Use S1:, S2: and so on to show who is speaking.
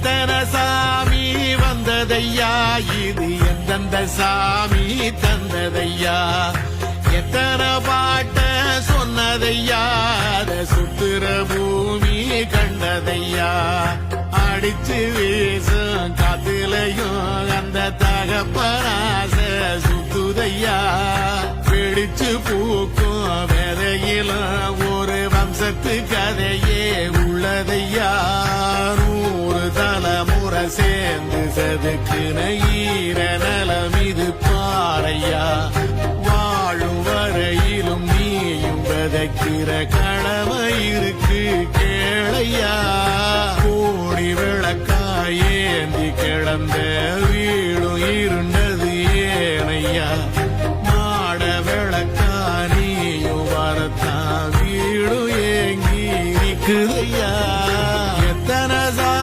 S1: எத்தனை சாமி வந்ததையா இது எந்தெந்த சாமி தந்ததையா எத்தனை பாட்ட சொன்னதையா அத சுத்துற பூமி கண்டதையா அடிச்சு வீசும் காத்துலையும் அந்த தகப்பராச சுத்துதையா பிடிச்சு பூக்கும் விதையிலும் ஒரு வம்சத்து கதையே உள்ளதையா 100 தலைமுறை சேர்ந்து செதுக்குன ஈர நலம் இது பாறையா வாழும் வரையிலும் நீயும் விதைக்கிற